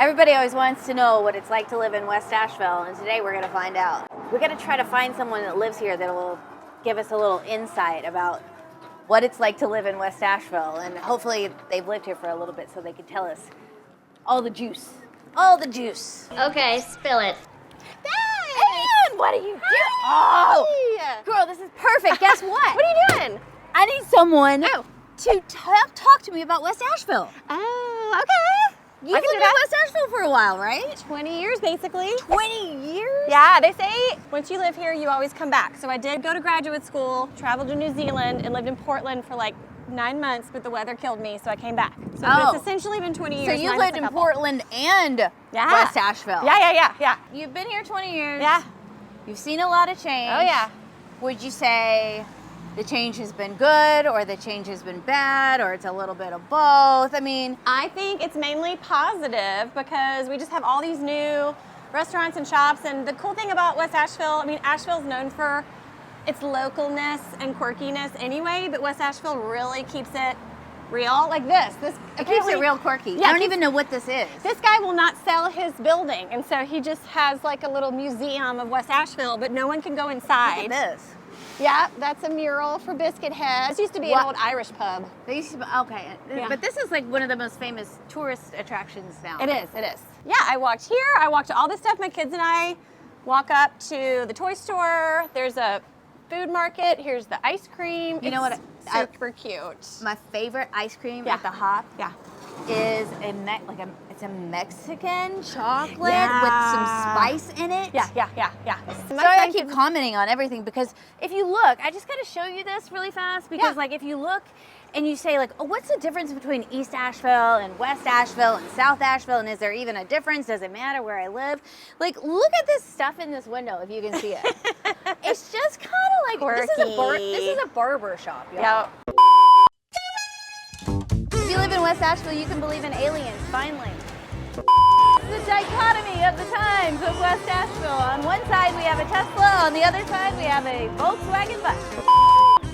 Everybody always wants to know what it's like to live in West Asheville, and today we're going to find out. We're going to try to find someone that lives here that will give us a little insight about what it's like to live in West Asheville, and hopefully they've lived here for a little bit so they can tell us all the juice. All the juice. Okay, spill it. And what are you doing? Oh, girl, this is perfect. Guess what? What are you doing? I need someone to talk to me about West Asheville. Oh, okay. You've lived in West Asheville for a while, right? 20 years, basically. 20 years? Yeah, they say once you live here, you always come back. So I did go to graduate school, traveled to New Zealand, and lived in Portland for like 9 months, but the weather killed me, so I came back. So it's essentially been 20 years. So you lived in Portland and West Asheville. Yeah. You've been here 20 years. Yeah. You've seen a lot of change. Oh, yeah. Would you say the change has been good, or the change has been bad, or it's a little bit of both? I mean, I think it's mainly positive because we just have all these new restaurants and shops. And the cool thing about West Asheville, I mean, Asheville's known for its localness and quirkiness anyway, but West Asheville really keeps it real. Like this it keeps it real quirky. Yeah, I don't even know what this is. This guy will not sell his building, and so he just has like a little museum of West Asheville, but no one can go inside. Look at this. Yeah, that's a mural for Biscuit Head. This used to be an old Irish pub. They used to be, okay, but this is like one of the most famous tourist attractions now. It is. Yeah, I walked here. I walked all this stuff. My kids and I walk up to the toy store. There's a food market. Here's the ice cream. You know what? Super cute. My favorite ice cream at the Hop is it's a Mexican chocolate with some spice in it. Yeah. Sorry, I keep commenting on everything because if you look, I just got to show you this really fast because like if you look and you say like, oh, what's the difference between East Asheville and West Asheville and South Asheville, and is there even a difference? Does it matter where I live? Like, look at this stuff in this window if you can see it. It's just kind of like quirky. This is a barber shop, y'all. Yep. If you live in West Asheville, you can believe in aliens, finally. The dichotomy of the times of West Asheville. On one side we have a Tesla, on the other side we have a Volkswagen bus.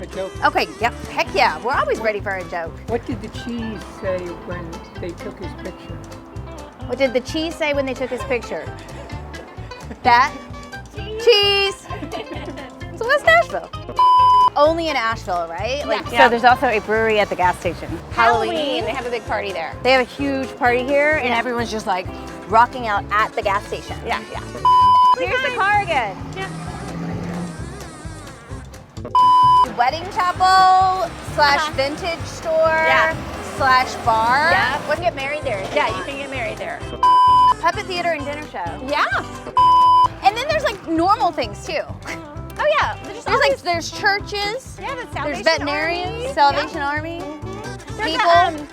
A joke. Okay, yep, heck yeah, we're always ready for a joke. What did the cheese say when they took his picture? What did the cheese say when they took his picture? That? Cheese! It's West Asheville. Only in Asheville, right? So there's also a brewery at the gas station. Halloween. They have a big party there. They have a huge party here, and everyone's just like rocking out at the gas station. Yeah. Here's the car again. Wedding chapel / vintage store / bar. Yeah. We can get married there. Yeah, you can get married there. Puppet theater and dinner show. Yeah. And then there's like normal things too. Oh yeah. There's churches. Yeah, the Salvation There's veterinarians, Army. Salvation Army. There's People.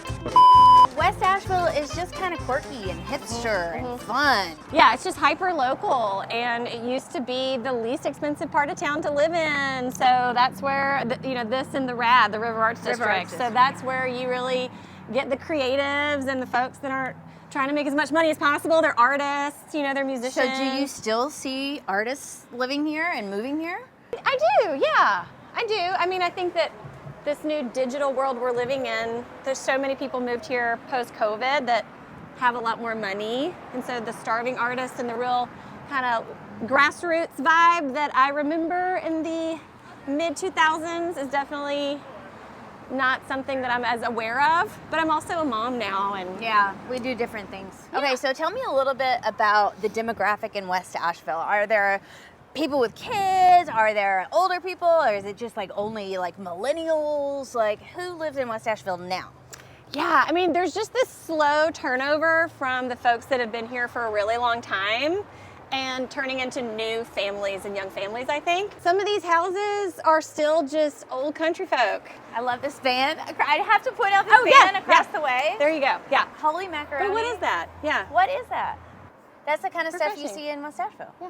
West Asheville is just kind of quirky and hipster and fun. Yeah, it's just hyper local, and it used to be the least expensive part of town to live in. So that's where this and the RAD, the River Arts District. So that's where you really get the creatives and the folks that aren't trying to make as much money as possible. They're artists, they're musicians. So do you still see artists living here and moving here? I do, yeah. I do. I mean, I think that this new digital world we're living in, there's so many people moved here post-COVID that have a lot more money. And so the starving artists and the real kind of grassroots vibe that I remember in the mid-2000s is definitely not something that I'm as aware of, but I'm also a mom now. And yeah, we do different things. Okay, so tell me a little bit about the demographic in West Asheville. Are there people with kids? Are there older people? Or is it just like only like millennials? Like, who lives in West Asheville now? Yeah, I mean, there's just this slow turnover from the folks that have been here for a really long time and turning into new families and young families, I think. Some of these houses are still just old country folk. I love this van. I have to point out this van across the way. There you go, yeah. Holy macaroni. But what is that? Yeah. What is that? That's the kind of stuff you Refreshing. see in West Asheville. Yeah.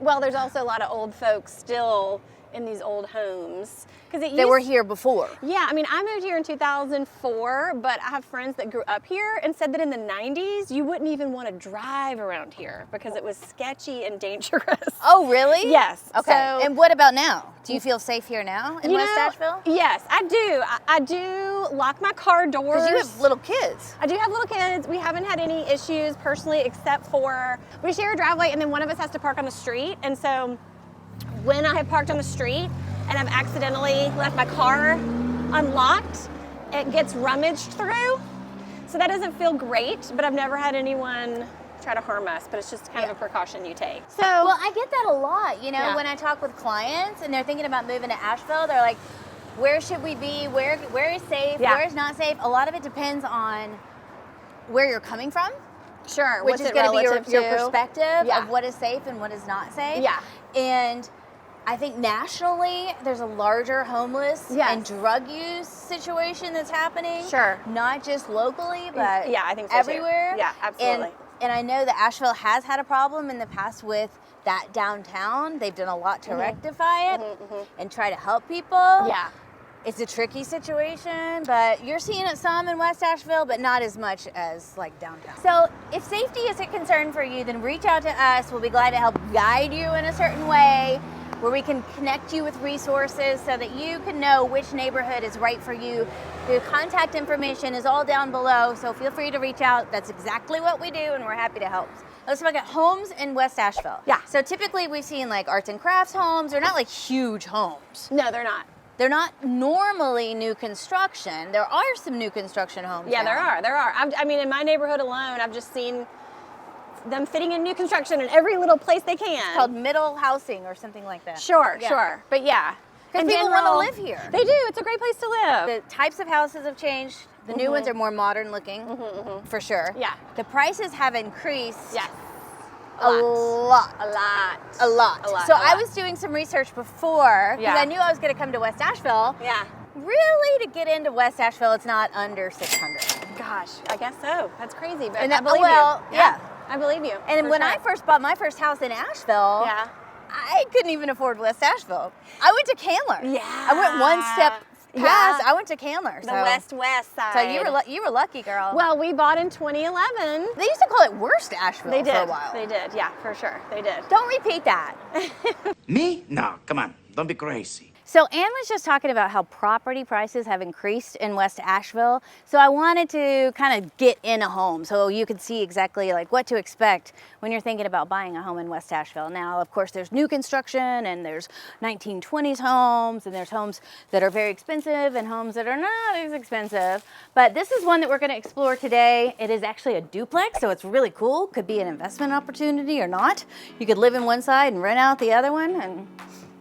Well, there's also a lot of old folks still in these old homes. Because They were here before. Yeah, I mean, I moved here in 2004, but I have friends that grew up here and said that in the 90s, you wouldn't even want to drive around here because it was sketchy and dangerous. Oh, really? Yes. Okay. So, And what about now? Do you feel safe here now in West Asheville? Yes, I do. I do lock my car doors. Because you have little kids. I do have little kids. We haven't had any issues personally, except for we share a driveway and then one of us has to park on the street. And so when I have parked on the street and I've accidentally left my car unlocked, it gets rummaged through. So that doesn't feel great, but I've never had anyone try to harm us, but it's just kind of a precaution you take. So, Well, I get that a lot, you know, Yeah. when I talk with clients and they're thinking about moving to Asheville, they're like, where should we be? Where is safe? Yeah. Where is not safe? A lot of it depends on where you're coming from, sure, which what's is it going to be your relative to? perspective Yeah. of what is safe and what is not safe. Yeah. And I think nationally, there's a larger homeless Yes. and drug use situation that's happening. Sure. Not just locally, but Yeah, I think so too. everywhere. Yeah, absolutely. And I know that Asheville has had a problem in the past with that downtown. They've done a lot to rectify it and try to help people. Yeah. It's a tricky situation, but you're seeing it some in West Asheville, but not as much as like downtown. So if safety is a concern for you, then reach out to us. We'll be glad to help guide you in a certain way where we can connect you with resources so that you can know which neighborhood is right for you. The contact information is all down below, so feel free to reach out. That's exactly what we do, and we're happy to help. Let's look at homes in West Asheville. Yeah. So typically we've seen like arts and crafts homes. They're not like huge homes. No, they're not. They're not normally new construction. There are some new construction homes. Yeah, now. there are. I mean, in my neighborhood alone, I've just seen them fitting in new construction in every little place they can. It's called middle housing or something like that. Sure, Yeah. sure. But yeah. Because in people want to general, live here. They do. It's a great place to live. The types of houses have changed. The new ones are more modern looking, for sure. Yeah. The prices have increased. Yes. A lot. A lot. A lot. A lot. So a I lot. was doing some research before because Yeah. I knew I was going to come to West Asheville. Yeah. Really, to get into West Asheville, it's not under 600. Gosh, I guess so. That's crazy, but And I that- believe well, you. yeah. I believe you. And for when sure. I first bought my first house in Asheville, Yeah. I couldn't even afford West Asheville. I went to Candler. Yeah. I went one step past. I went to Candler. The west side. So you were lucky, girl. Well, we bought in 2011. They used to call it Worst Asheville They did. for a while. They did. Yeah, for sure. They did. Don't repeat that. Me? No, come on. Don't be crazy. So Ann was just talking about how property prices have increased in West Asheville. So I wanted to kind of get in a home so you could see exactly like what to expect when you're thinking about buying a home in West Asheville. Now, of course, there's new construction and there's 1920s homes and there's homes that are very expensive and homes that are not as expensive. But this is one that we're going to explore today. It is actually a duplex, so it's really cool. Could be an investment opportunity or not. You could live in one side and rent out the other one, and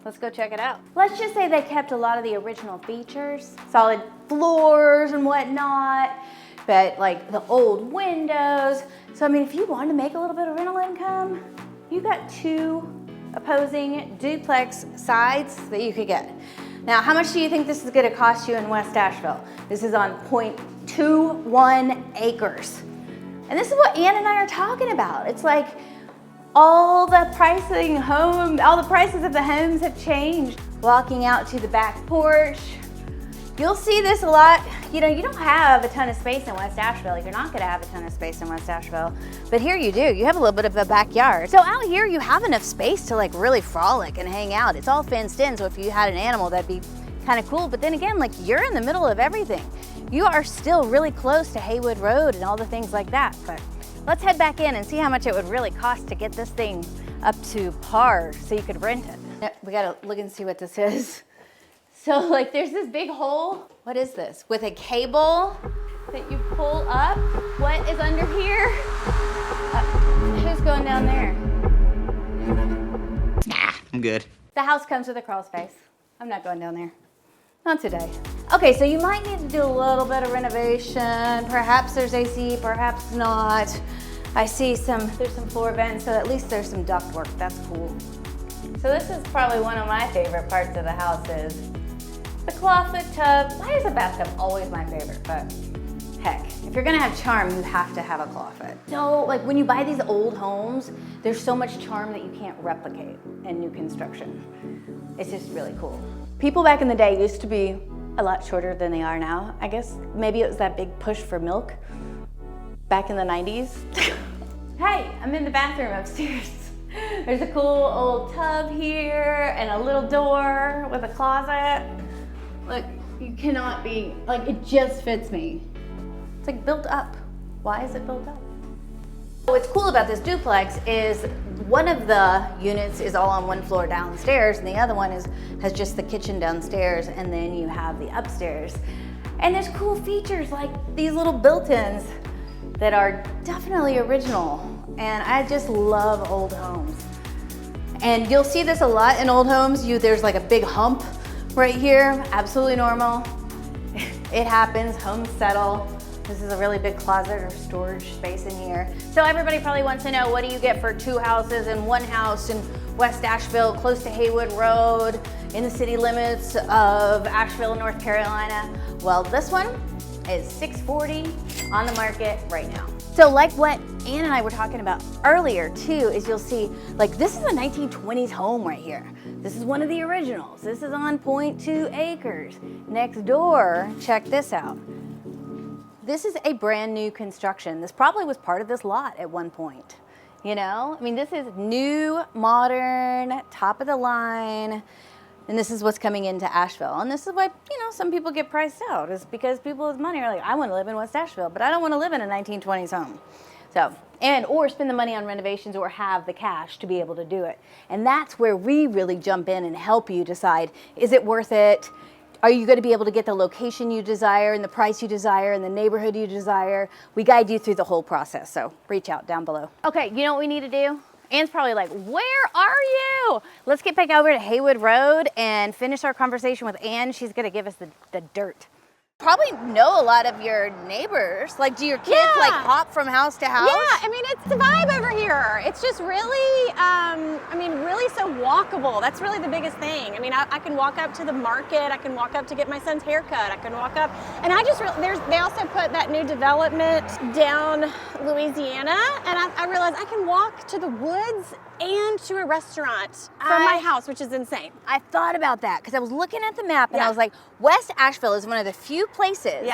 let's go check it out. Let's just say they kept a lot of the original features, solid floors and whatnot, but like the old windows. So I mean, if you wanted to make a little bit of rental income, you got two opposing duplex sides that you could get. Now, how much do you think this is gonna cost you in West Asheville? This is on 0.21 acres. And this is what Ann and I are talking about. It's like, all the prices of the homes have changed. Walking out to the back porch, you'll see this a lot. You know, you don't have a ton of space in West Asheville. You're not gonna have a ton of space in West Asheville, but here you do. You have a little bit of a backyard. So out here, you have enough space to like really frolic and hang out. It's all fenced in, so if you had an animal, that'd be kind of cool. But then again, like you're in the middle of everything. You are still really close to Haywood Road and all the things like that, but let's head back in and see how much it would really cost to get this thing up to par so you could rent it. We gotta look and see what this is. So like there's this big hole. What is this? With a cable that you pull up. What is under here? Who's going down there? Nah, I'm good. The house comes with a crawl space. I'm not going down there. Not today. Okay, so you might need to do a little bit of renovation. Perhaps there's AC, perhaps not. I see there's some floor vents, so at least there's some duct work. That's cool. So this is probably one of my favorite parts of the house is the clawfoot tub. Why is a bathtub always my favorite? But Heck, if you're gonna have charm, you have to have a clawfoot. So, like when you buy these old homes, there's so much charm that you can't replicate in new construction. It's just really cool. People back in the day used to be a lot shorter than they are now. I guess maybe it was that big push for milk back in the 90s. Hey, I'm in the bathroom upstairs. There's a cool old tub here and a little door with a closet. Look, you cannot be, like, it just fits me. It's like built up. Why is it built up? What's cool about this duplex is one of the units is all on one floor downstairs and the other one has just the kitchen downstairs, and then you have the upstairs. And there's cool features like these little built-ins that are definitely original. And I just love old homes. And you'll see this a lot in old homes. There's like a big hump right here, absolutely normal. It happens, homes settle. This is a really big closet or storage space in here. So everybody probably wants to know, what do you get for 2 houses and 1 house in West Asheville, close to Haywood Road, in the city limits of Asheville, North Carolina? Well, this one is $640 on the market right now. So like what Ann and I were talking about earlier too, is you'll see, like this is a 1920s home right here. This is one of the originals. This is on 0.2 acres. Next door, check this out. This is a brand new construction. This probably was part of this lot at one point. You know, I mean, this is new, modern, top of the line. And this is what's coming into Asheville. And this is why, you know, some people get priced out, is because people with money are like, I want to live in West Asheville, but I don't want to live in a 1920s home. So, or spend the money on renovations or have the cash to be able to do it. And that's where we really jump in and help you decide, is it worth it? Are you going to be able to get the location you desire and the price you desire and the neighborhood you desire? We guide you through the whole process, so reach out down below. Okay, you know what we need to do? Ann's probably like, where are you? Let's get back over to Haywood Road and finish our conversation with Ann. She's gonna give us the dirt. Probably know a lot of your neighbors. Like, do your kids like hop from house to house? Yeah, I mean, it's the vibe over here. It's just really, really so walkable. That's really the biggest thing. I mean, I can walk up to the market. I can walk up to get my son's haircut. I can walk up, and I just, they also put that new development down Louisiana, and I realized I can walk to the woods and to a restaurant from my house, which is insane. I thought about that because I was looking at the map and I was like, West Asheville is one of the few places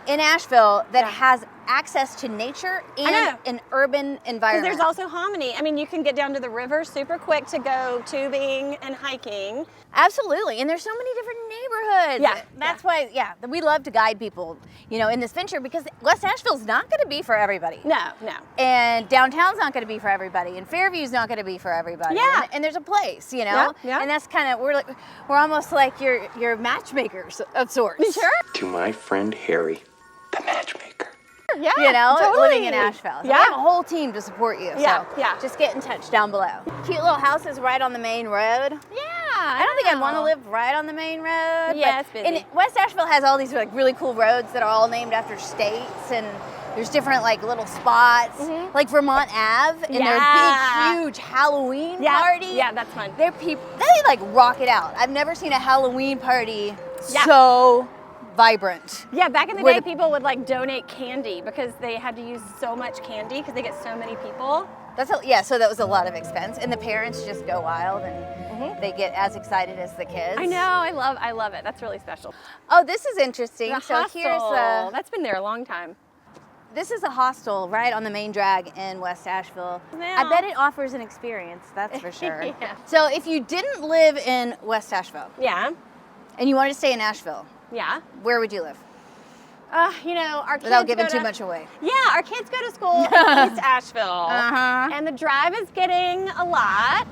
in Asheville that has access to nature and an urban environment. There's also Hominy. I mean, you can get down to the river super quick to go tubing and hiking. Absolutely, and there's so many different neighborhoods. Yeah, that's why, we love to guide people, you know, in this venture, because West Asheville's not going to be for everybody. No. And downtown's not going to be for everybody, and Fairview's not going to be for everybody. Yeah. And there's a place, you know. Yeah. And that's kind of, we're almost like your matchmakers of sorts. Sure. To my friend Harry, the matchmaker. Yeah, you know, totally. living in Asheville. So we have a whole team to support you. Yeah, so just get in touch down below. Cute little houses right on the main road. Yeah, I don't think I'd want to live right on the main road. Yeah, it's busy. And West Asheville has all these like really cool roads that are all named after states, and there's different like little spots, like Vermont Ave, and their big, huge Halloween party. Yeah, that's fun. They like rock it out. I've never seen a Halloween party so vibrant. Yeah, back in the day, people would like donate candy because they had to use so much candy because they get so many people. So that was a lot of expense, and the parents just go wild and they get as excited as the kids. I know, I love it. That's really special. Oh, this is interesting. The so hostel. here's that's been there a long time. This is a hostel right on the main drag in West Asheville. Yeah. I bet it offers an experience, that's for sure. Yeah. So if you didn't live in West Asheville and you wanted to stay in Asheville, where would you live? You know, our kids without giving too much away. Yeah, our kids go to school in East Asheville, and the drive is getting a lot,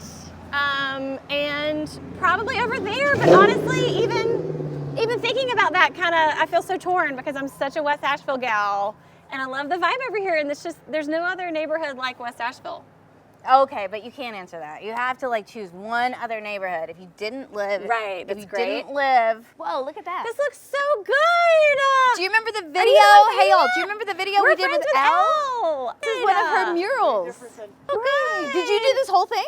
and probably over there. But honestly, even thinking about that, I feel so torn because I'm such a West Asheville gal, and I love the vibe over here. And there's no other neighborhood like West Asheville. Okay, but you can't answer that. You have to like choose one other neighborhood. If you didn't live, didn't live, whoa, look at that. This looks so good. Do you remember the video? Hey y'all, do you remember the video we did with Elle? This is one of her murals. Okay. Did you do this whole thing?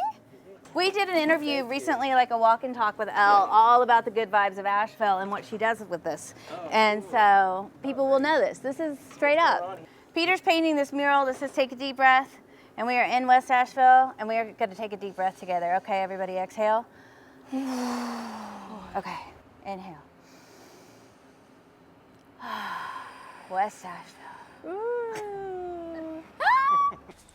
We did an interview recently, like a walk and talk with Elle, all about the good vibes of Asheville and what she does with this. And so people will know this. This is straight up. Peter's painting this mural that says take a deep breath. And we are in West Asheville, and we are going to take a deep breath together. Okay, everybody exhale. Okay, inhale. West Asheville.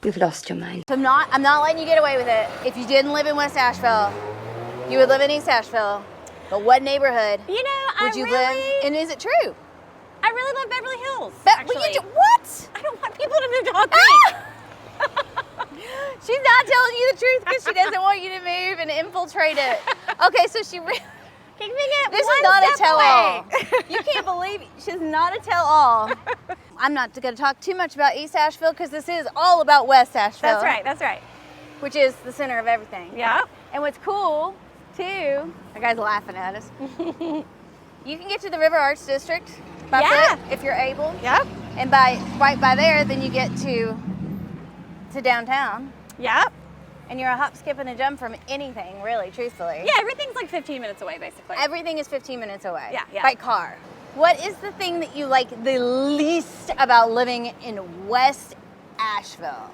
You've lost your mind. So I'm not letting you get away with it. If you didn't live in West Asheville, you would live in East Asheville. But what neighborhood would you live? And is it true? I really love Beverly Hills. What? I don't want people to move to Hawk Creek. She's not telling you the truth because she doesn't want you to move and infiltrate it. Okay, so she really... Keeping it This one is not a step tell-all. away. You can't believe it. She's not a tell-all. I'm not going to talk too much about East Asheville because this is all about West Asheville. That's right. Which is the center of everything. Yeah. And what's cool, too, the guy's laughing at us. You can get to the River Arts District by foot if you're able. Yep. And right by there, then you get to downtown. Yep. And you're a hop, skip, and a jump from anything, really, truthfully. Yeah, everything's like 15 minutes away, basically. Everything is 15 minutes away. Yeah. By car. What is the thing that you like the least about living in West Asheville?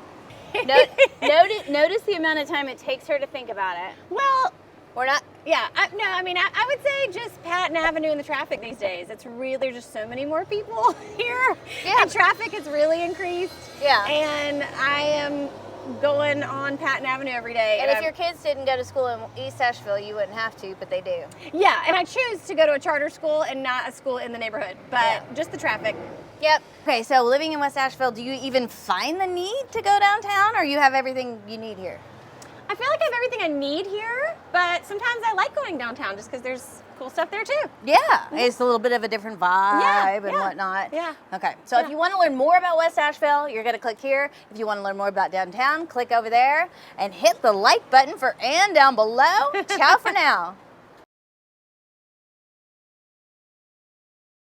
Notice the amount of time it takes her to think about it. Well, Or not? yeah, I would say just Patton Avenue and the traffic these days. It's really, there's just so many more people here. Yeah. And traffic has really increased. Yeah. And I am going on Patton Avenue every day. And if your kids didn't go to school in East Asheville, you wouldn't have to, but they do. Yeah, and I choose to go to a charter school and not a school in the neighborhood, but just the traffic. Yep. Okay, so living in West Asheville, do you even find the need to go downtown, or you have everything you need here? I feel like I have everything I need here, but sometimes I like going downtown just because there's cool stuff there too. Yeah, it's a little bit of a different vibe and whatnot. Yeah. Okay, so if you want to learn more about West Asheville, you're going to click here. If you want to learn more about downtown, click over there and hit the like button for Ann down below. Ciao for now.